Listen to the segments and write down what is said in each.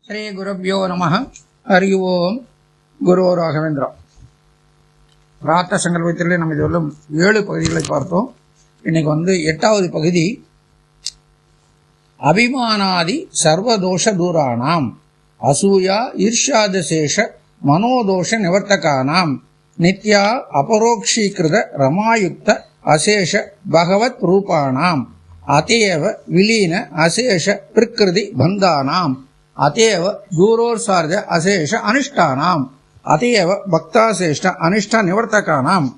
ஸ்ரீ குருப்யோ நமः. ஹரி ஓம். குரு ராகவேந்திரா. பிரார்த்த சங்கல்பத்திலே நம்ம இதுவரையும் 7 பகுதிகளை பார்த்தோம். இன்னைக்கு 8வது பகுதி, அபிமானாதி சர்வதோஷ தூராணாம் அசூயா ஈர்ஷ்யாதசேஷ மனோதோஷ நிவர்த்தகானாம் நித்யா அபரோக்ஷீகிருத ரமாயுக்த அசேஷ பகவத் ரூபாணாம் அத்தேவ விலீன அசேஷ பிரகிருதி பந்தானாம் அத்தேவ தூரோர்சார்ஜ அசேஷ அனிஷ்டானாம் அத்தேவ பக்தாசேஷ்ட அனிஷ்ட நிவர்த்தகானாம்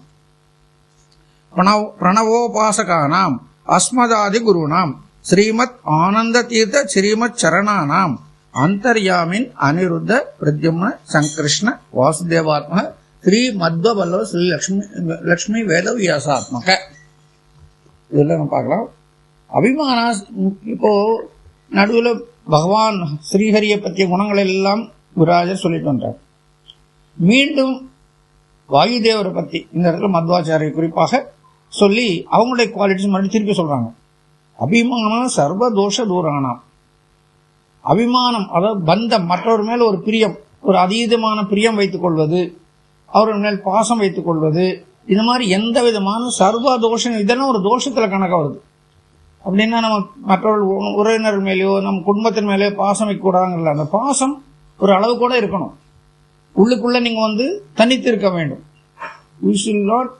பிரணவோபாசகானாம் அஸ்மதாதி குருணாம் ஸ்ரீமத் ஆனந்த தீர்த்த ஸ்ரீமத் சரணானாம் அந்தர்யாமின் அனிருத்த பிரத்யும்ன சங்கிருஷ்ண வாசுதேவாத்மக ஸ்ரீ மத்வபல்லவ ஸ்ரீ லக்ஷ்மி வேதவியாசாத்மக. இதெல்லாம் நம்ம பார்க்கலாம். அபிமானா, இப்போ நடுவில் பகவான் ஸ்ரீஹரியை பற்றிய குணங்கள் எல்லாம் குருராஜர் சொல்லிட்டு வந்தார். மீண்டும் வாயுதேவரை பற்றி இந்த இடத்துல மத்வாச்சாரிய குறிப்பாக சொல்லி அவங்களுடைய குவாலிட்டிஸ் மறுபடியும் திருப்பி சொல்றாங்க. அபிமானம் சர்வதோஷ தூரானாம். அபிமானம், அதாவது பந்தம், மற்றவர் மேல் ஒரு பிரியம், ஒரு அதீதமான பிரியம் வைத்துக் கொள்வது, அவர்கள் மேல் பாசம் வைத்துக் கொள்வது, இந்த மாதிரி எந்த விதமான சர்வ தோஷம், இதெல்லாம் ஒரு தோஷத்துல கணக்காக வருது. அப்படின்னா நம்ம மற்றவர்கள் உறவினர் மேலேயோ நம்ம குடும்பத்தின் மேலேயோ பாசம் வைக்கக்கூடாதுங்கல்ல. அந்த பாசம் ஒரு அளவு கூட இருக்கணும். உள்ளுக்குள்ள நீங்க தனித்து இருக்க வேண்டும். You should not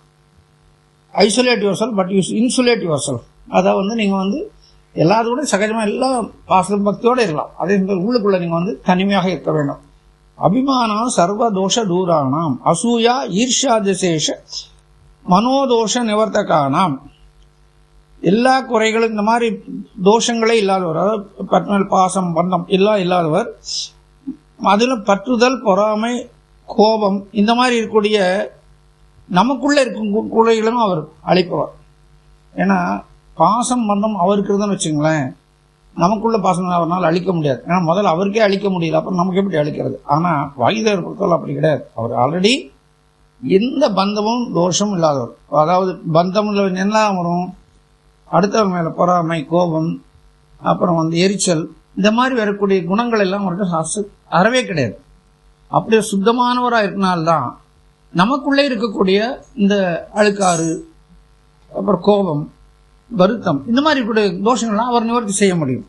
isolate your self, but you insulate your self. அதாவது நீங்க எல்லாத்தோட சகஜமா எல்லாம் பாச பக்தியோட இருக்கலாம். அதே உள்ளுக்குள்ள நீங்க தனிமையாக இருக்க வேண்டும். அபிமானம் சர்வ தோஷ தூரானாம் அசூயா ஈர்ஷ்யாதிசேஷ மனோதோஷ நிவர்த்தகானாம். எல்லா குறைகளும், இந்த மாதிரி தோஷங்களே இல்லாதவர், அதாவது பற்று பாசம் பந்தம் எல்லாம் இல்லாதவர், அதில் பற்றுதல் பொறாமை கோபம் இந்த மாதிரி இருக்கக்கூடிய நமக்குள்ள இருக்கும் குறைகளும் அவர் அழிப்பவர். ஏன்னா பாசம் பந்தம் அவருக்கு இருந்தோன்னு வச்சுங்களேன், நமக்குள்ள பாசம் அவரால் அழிக்க முடியாது. ஏன்னா முதல்ல அவருக்கே அழிக்க முடியல, அப்புறம் நமக்கு எப்படி அழிக்கிறது? ஆனா வாயுதேவர் பொறுத்தவரை அப்படி கிடையாது. அவர் ஆல்ரெடி எந்த பந்தமும் தோஷமும் இல்லாதவர். அதாவது பந்தம் என்ன வரும், அடுத்தவர் மேல பொறாமை கோபம் அப்புறம் எரிச்சல் இந்த மாதிரி வரக்கூடிய குணங்கள் எல்லாம் அவர்கிட்ட அறவே கிடையாது. அப்படி சுத்தமானவரா இருக்கனால்தான் நமக்குள்ளே இருக்கக்கூடிய இந்த அழுக்காறு அப்புறம் கோபம் வருத்தம் இந்த மாதிரி கூடிய தோஷங்கள்லாம் அவர் நிவர்த்தி செய்ய முடியும்.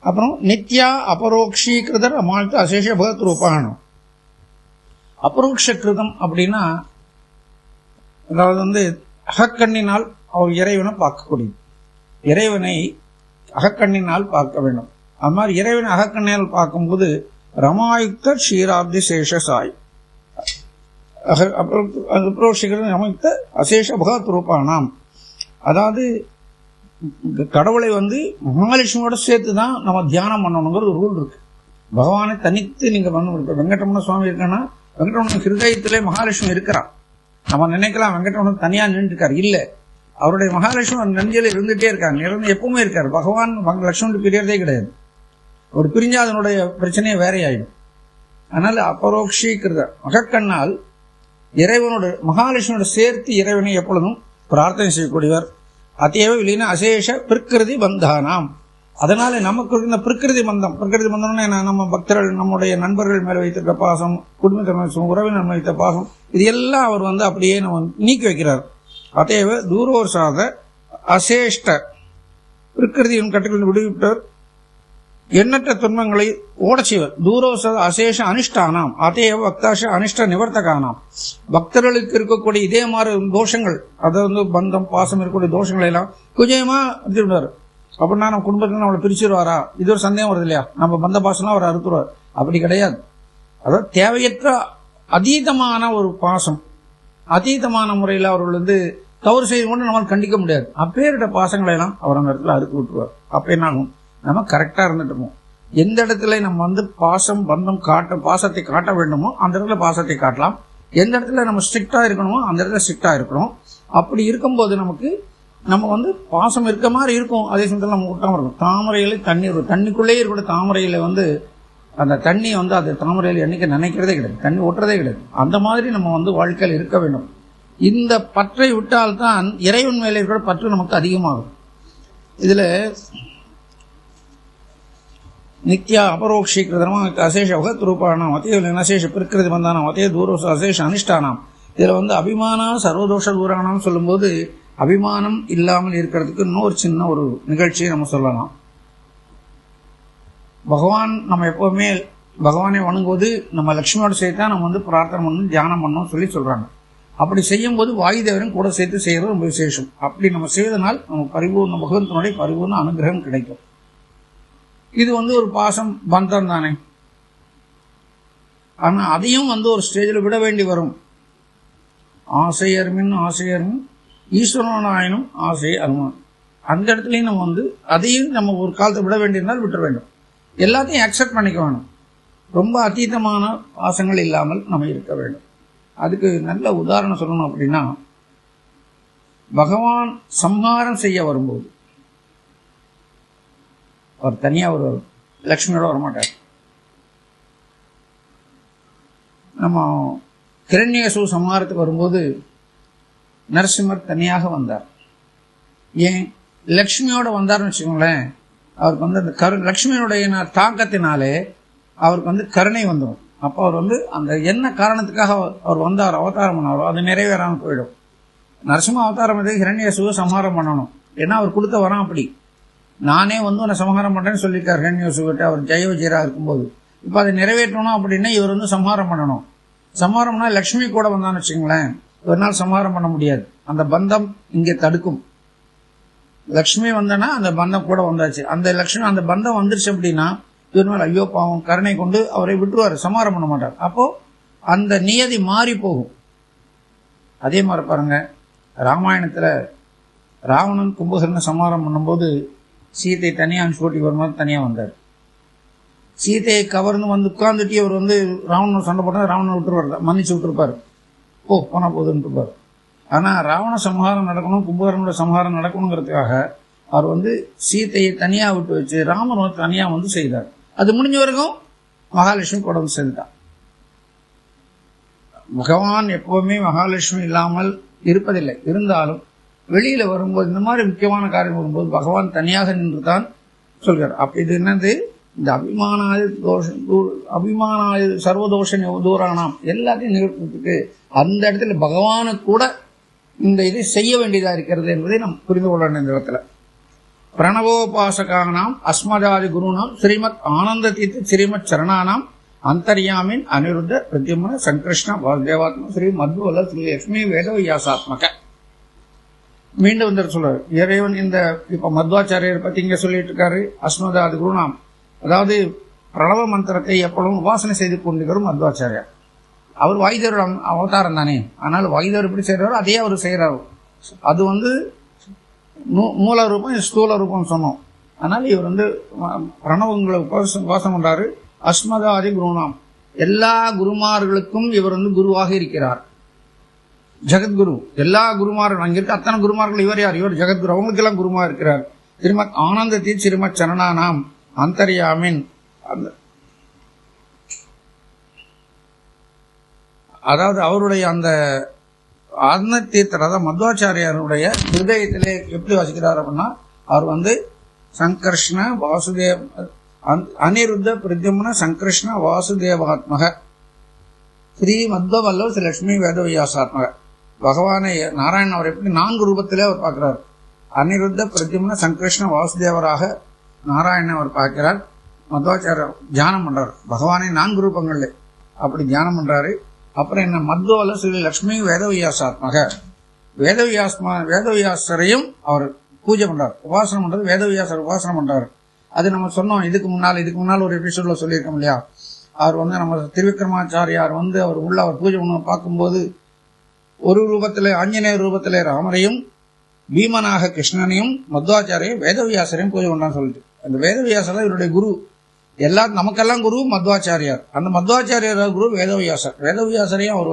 அப்புறம் நித்யா அபரோக்ஷீகிருதர் அமாழ்த்து அசேஷ பகத் ரூபானம். அபரோக்ஷகிருதம் அப்படின்னா அதாவது அகக்கண்ணினால் அவர் இறைவனை பார்க்கக்கூடியது. இறைவனை அகக்கண்ணினால் பார்க்க வேண்டும். அது மாதிரி இறைவனை அகக்கண்ணினால் பார்க்கும்போது ரமாயுக்த க்ஷீராப்தி சேஷசாய் ரமாயுக்த அசேஷ பகத் ரூபானாம். அதாவது கடவுளை மகாலட்சுமியோட சேர்த்து தான் நம்ம தியானம் பண்ணணுங்கிற ஒரு ரூல் இருக்கு. பகவானை தனித்து நீங்க இப்ப வெங்கடரமண சுவாமி இருக்கன்னா வெங்கடரமண ஹிருதயத்திலே மகாலட்சுமி இருக்கிறார். நம்ம நினைக்கலாம் வெங்கடரமணன் தனியா நின்று இருக்காரு. இல்ல, அவருடைய மகாலட்சுமி நெஞ்சில இருந்துட்டே இருக்காங்க, எப்பவுமே இருக்காரு. பகவான் லட்சுமி பிரியறதே கிடையாது. ஒரு பிரிஞ்சா அதனுடைய பிரச்சனையே வேற ஆயிடும். அதனால அபரோக்ஷீகிருத மகக்கண்ணால் இறைவனோட மகாலட்சுமியோட சேர்த்து இறைவனை எப்பொழுதும் பிரார்த்தனை செய்யக்கூடியவர். அத்தேவ விலீன அசேஷ பிரகிருதி பந்தானாம். அதனால நமக்கு இந்த பிரகிருதி பந்தம்னா நம்ம பக்தர்கள் நம்முடைய நண்பர்கள் மேல வைத்திருக்க பாசம், குடும்பத்தினர் உறவினர் மேல வைத்த பாசம், இது எல்லாம் அவர் அப்படியே நம்ம நீக்கி வைக்கிறார். அத்தேவ தூரோசாத அசேஷ்ட பிரகிருதியின் கட்டுகளில் விடுவிப்பவர், எண்ணற்ற துன்பங்களை ஓட செய்வர். தூரோசாத அசேஷ அனிஷ்டானாம் அத்தேவ பக்தாச அனிஷ்ட நிவர்த்தகானாம். பக்தர்களுக்கு இருக்கக்கூடிய இதே மாதிரி தோஷங்கள், அதாவது பந்தம் பாசம் இருக்கக்கூடிய தோஷங்களை எல்லாம் கொஞ்சமா விடுவார். அப்படின்னா நம்ம குடும்பத்துல நம்மளை பிரிச்சிருவாரா, இது ஒரு சந்தேகம் வருது இல்லையா? நம்ம பந்த பாசம்லாம் அவர் அறுத்துருவார். அப்படி கிடையாது. அதாவது தேவையற்ற அதீதமான ஒரு பாசம், அதீதமான முறையில் அவர்கள் தவறு செய்து கொண்டு நம்மளால் கண்டிக்க முடியாது. அப்பேரிட்ட பாசங்களை எல்லாம் அவர் அந்த இடத்துல அறுத்து விட்டுருவார். அப்ப என்ன ஆகும், நம்ம கரெக்டா இருந்துட்டோமோ, எந்த இடத்துல நம்ம பாசம் பந்தம் பாசத்தை காட்ட வேண்டுமோ அந்த இடத்துல பாசத்தை காட்டலாம். எந்த இடத்துல நம்ம ஸ்ட்ரிக்டா இருக்கணுமோ அந்த இடத்துல ஸ்ட்ரிக்டா இருக்கணும். அப்படி இருக்கும்போது நம்ம பாசம் இருக்க மாதிரி இருக்கும். அதே சமயத்தில் நம்ம விட்டாம இருக்கும். தாமரையில தண்ணீர், தண்ணிக்குள்ளேயே இருக்கக்கூடிய தாமரையில அந்த தண்ணி அது தாமரையில என்னைக்கு நினைக்கிறதே கிடையாது, தண்ணி ஒட்டுறதே கிடையாது. அந்த மாதிரி நம்ம வாழ்க்கையில் இருக்க வேண்டும். இந்த பற்றை விட்டால்தான் இறைவன் மேலே இருக்கிற பற்று நமக்கு அதிகமாகும். இதுல நித்யா அபரோக்ஷீகிருதமா அசேஷ அவகத் ரூபானாம் அதே அசேஷ பிரகிருதி பந்தானாம் அதே தூரோச அசேஷ அனிஷ்டானாம். இதுல அபிமான சர்வதோஷ தூரானாம் சொல்லும்போது அபிமானம் இல்லாமல் இருக்கிறதுக்கு இன்னொரு சின்ன ஒரு நிகழ்ச்சியை நம்ம சொல்லலாம். பகவான் நம்ம எப்பவுமே பகவானை வணங்குவது நம்ம லட்சுமியோட சேர்த்து தான் நம்ம பிரார்த்தனை பண்ணணும், தியானம் பண்ணணும் சொல்லி சொல்றாங்க. அப்படி செய்யும் போது வாயுதேவரும் கூட சேர்த்து செய்யறது ரொம்ப விசேஷம். அப்படி நம்ம செய்வதனால் நம்ம பரிபூர்ண பகவந்தனுடைய பரிபூர்ண அனுகிரகம் கிடைக்கும். இது ஒரு பாசம் பந்தம் தானே. ஆனா அதையும் ஒரு ஸ்டேஜில் விட வேண்டி வரும். ஆசையர்மின் ஈஸ்வரனாயினும் ஆசை அருமான். அந்த இடத்துலயும் நம்ம அதையும் நம்ம ஒரு காலத்தை விட வேண்டியிருந்தால் விட்டுற வேண்டும். எல்லாத்தையும் அக்செப்ட் பண்ணிக்க வேணும். ரொம்ப அதீதமான பாசங்கள் இல்லாமல் நம்ம இருக்க வேண்டும். அதுக்கு நல்ல உதாரணம் சொல்லணும் அப்படின்னா, பகவான் சம்ஹாரம் செய்ய வரும்போது அவர் தனியா ஒரு லட்சுமியோட வரமாட்டார். நம்ம கிரண்யசு சம்ஹாரத்துக்கு வரும்போது நரசிம்மர் தனியாக வந்தார். ஏன் லட்சுமியோட வந்தார்னு வச்சுக்கோங்களேன், அவருக்கு அந்த லட்சுமியோடைய தாக்கத்தினாலே அவருக்கு கருணை வந்துடும். அப்போ அவர் அந்த என்ன காரணத்துக்காக அவர் வந்தார், அவதாரம் பண்ணாரோ அது நிறைவேறாமல் போயிடும். நரசிம்ம அவதாரம் ஹிரண்யசுவை சம்ஹாரம் பண்ணணும். ஏன்னா அவர் கொடுத்த வரம் அப்படி. நானே உன்னை சம்ஹாரம் பண்றேன்னு சொல்லியிருக்கார் ஹிரண்யசுகிட்ட அவர் ஜெய விஜயரா இருக்கும்போது. இப்போ அதை நிறைவேற்றணும் அப்படின்னா இவர் சம்ஹாரம் பண்ணணும். சம்ஹாரம்னா லட்சுமி கூட வந்தான்னு வச்சுங்களேன், ஒரு நாள் சம்ஹாரம் பண்ண முடியாது. அந்த பந்தம் இங்கே தடுக்கும். லட்சுமி வந்தனா அந்த பந்தம் கூட வந்தாச்சு. அந்த லட்சுமி அந்த பந்தம் வந்துருச்சு அப்படின்னா இவனால் ஐயோ பாவம் கருணை கொண்டு அவரை விட்டுருவாரு, சமாரம் பண்ண மாட்டார். அப்போ அந்த நியதி மாறி போகும். அதே மாதிரி பாருங்க, ராமாயணத்துல ராவணன் கும்பகர்ண சமாரம் பண்ணும்போது சீத்தை தனியா அனுப்பிச்சு வரும்போது தனியா வந்தார். சீத்தையை கவர்ந்து உட்கார்ந்துட்டு அவர் ராவணன் சண்டை போட்டா ராவணன் விட்டுருவார், மன்னிச்சு விட்டுருப்பாரு, போனா போதுன்னு இருப்பார். ஆனா ராவண சம்ஹாரம் நடக்கணும், கும்பகர்ணோட சம்ஹாரம் நடக்கணுங்கிறதுக்காக அவர் சீத்தையை தனியா விட்டு வச்சு ராமன் தனியா செய்தார். அது முடிஞ்ச வரைக்கும் மகாலட்சுமி கூட சேர்ந்துட்டான். பகவான் எப்பவுமே மகாலட்சுமி இல்லாமல் இருப்பதில்லை. இருந்தாலும் வெளியில வரும்போது இந்த மாதிரி முக்கியமான காரியம் வரும்போது பகவான் தனியாக நின்று தான் சொல்கிறார். அப்ப இது என்னது, இந்த அபிமானாய சர்வதோஷ தூரானாம் எல்லாத்தையும் நிகழ்த்துறதுக்கு அந்த இடத்துல பகவானுக்கு கூட இந்த இதை செய்ய வேண்டியதா இருக்கிறது என்பதை நாம் புரிந்து கொள்ளணும். இந்த இடத்துல பிரணவோபாசகானாம் அஸ்மதாதி குருநாம் ஸ்ரீமத் ஆனந்த தீர்த்த ஸ்ரீமத் சரணானாம் அந்தர்யாமின் அனிருத்த பிரத்யும்ன சங்கிருஷ்ண வாசுதேவாத்மா ஸ்ரீ மத்வல்ல ஸ்ரீ லட்சுமி வேதவியாசாத்மக. மீண்டும் சொல்றாரு இறைவன். இந்த இப்ப மத்வாச்சாரியர் பத்தி இங்க சொல்லிட்டு இருக்காரு. அஸ்மதாதி குருநாம், அதாவது பிரணவ மந்திரத்தை எப்பொழுதும் உபாசனை செய்து கொண்டிருக்கிறோம் மத்வாச்சாரியார். அவர் வாயுதேவரோட அவதாரம் தானே, ஆனால் வாயுதேவர் எப்படி செய்யறாரோ அதே அவர் செய்யறாரு. அது மூல ரூபம் ஸ்தூல ரூபம் சொன்னோம். அதனால இவர் பிரணவங்களை உபாசம் பண்றாரு. அஸ்மதாதி குருநாம், எல்லா குருமார்களுக்கும் இவர் குருவாக இருக்கிறார். ஜெகத்குரு, எல்லா குருமார்கள் அங்க இருக்க அத்தனை குருமார்கள் இவர் யார்? இவர் ஜெகத்குரு, அவங்களுக்கு எல்லாம் குருமா இருக்கிறார். ஸ்ரீமத் ஆனந்தத்தில் ஸ்ரீமத் சரணானாம் அந்தர்யாமின், அதாவது அவருடைய அந்த ஆத்ம தீர்த்தர், அதாவது மத்வாச்சாரியாருடைய ஹிருதயத்திலே எப்படி வசிக்கிறார் அப்படின்னா, அவர் சங்கர்ஷ்ண வாசுதேவ அனிருத்த பிரத்யும்ன சங்கர்ஷ்ண வாசுதேவாத்மக ஸ்ரீ மத்வல்லவ ஸ்ரீ லட்சுமி வேதவியாசாத்மக. பகவானை நாராயணன் அவர் எப்படி 4 ரூபத்திலே அவர் பார்க்கிறார். அனிருத்த பிரத்யும்ன சங்கர்ஷ்ண வாசுதேவராக நாராயணன் அவர் பார்க்கிறார். மத்வாச்சாரியர் தியானம் பண்றாரு பகவானை 4 ரூபங்கள்ல அப்படி தியானம் பண்றாரு. அப்புறம் என்ன, மத்வல்ல ஸ்ரீ லட்சுமி வேதவியாசாத்மக, வேதவியாசரையும் அவர் பூஜை பண்றார், உபாசனம் பண்றது. வேதவியாசர் உபாசனம் பண்றாரு. அது நம்ம சொன்னோம் இதுக்கு முன்னால் ஒரு எபிசோட்ல சொல்லியிருக்கோம் இல்லையா. அவர் நம்ம திருவிக்ரமாச்சாரியார் அவர் பூஜை பண்ண பார்க்கும்போது ஒரு ரூபத்திலே ஆஞ்சநேயர் ரூபத்திலே ராமரையும் பீமனாக கிருஷ்ணனையும் மத்வாச்சாரியும் வேதவியாசரையும் பூஜை பண்ணான்னு சொல்லிட்டு, அந்த வேதவியாசர் இவருடைய குரு. நமக்கெல்லாம் குரு மத்வாச்சாரியார். அந்த மத்வாச்சாரியார் குரு வேதவியாசர். வேதவியாசரையும் அவர்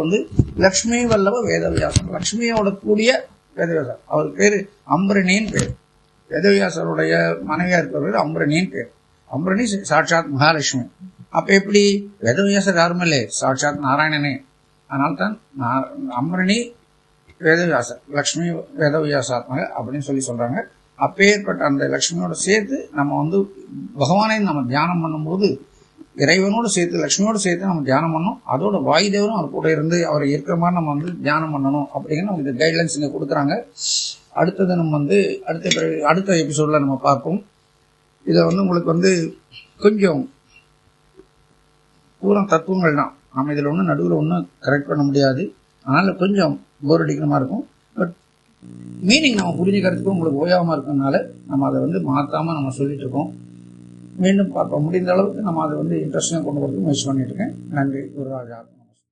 லட்சுமி வல்லவ வேதவியாசர், லட்சுமியோட கூடிய வேதவியாசர். அவர் பேரு அம்பரணியின் பேர். வேதவியாசருடைய மனைவியா இருக்கிறவர் அம்பரணியின் பேர். அம்பரணி சாட்சாத் மகாலட்சுமி. அப்ப எப்படி வேதவியாசர் யாருமே இல்லை, சாட்சாத் நாராயணனே. அதனால்தான் அம்பரணி வேதவியாசர், லட்சுமி வேதவியாசாத்மக அப்படின்னு சொல்றாங்க. அப்பேற்பட்ட அந்த லட்சுமியோட சேர்த்து நம்ம வந்து பகவானை நம்ம தியானம் பண்ணும்போது இறைவனோடு சேர்த்து லட்சுமியோடு சேர்த்து நம்ம தியானம் பண்ணணும். அதோட வாயுதேவரும் அவர் கூட இருந்து அவரை இருக்கிற மாதிரி நம்ம வந்து தியானம் பண்ணணும் அப்படிங்கிற நமக்கு இந்த கைட்லைன்ஸ் இங்கே கொடுக்குறாங்க. அடுத்தது நம்ம வந்து அடுத்த எபிசோடில் நம்ம பார்ப்போம். இதை வந்து உங்களுக்கு வந்து கொஞ்சம் பூரா தத்துவங்கள் தான், நம்ம இதில் ஒன்றும் நடுவில் ஒன்றும் கரெக்ட் பண்ண முடியாது. அதனால் கொஞ்சம் போர் அடிக்கிற மாதிரி இருக்கும். பட் மீனிங் நம்ம புரிஞ்சுக்கிறதுக்கு உங்களுக்கு ஓயாமல் இருக்கிறதுனால நம்ம அதை வந்து மாற்றாமல் நம்ம சொல்லிட்டு இருக்கோம். மீண்டும் பார்ப்போம். முடிந்த அளவுக்கு நம்ம அதை வந்து இன்ட்ரெஸ்டிங்காக கொண்டு வரதுக்கு முயற்சி பண்ணிட்டு இருக்கேன். நன்றி. குருராஜா.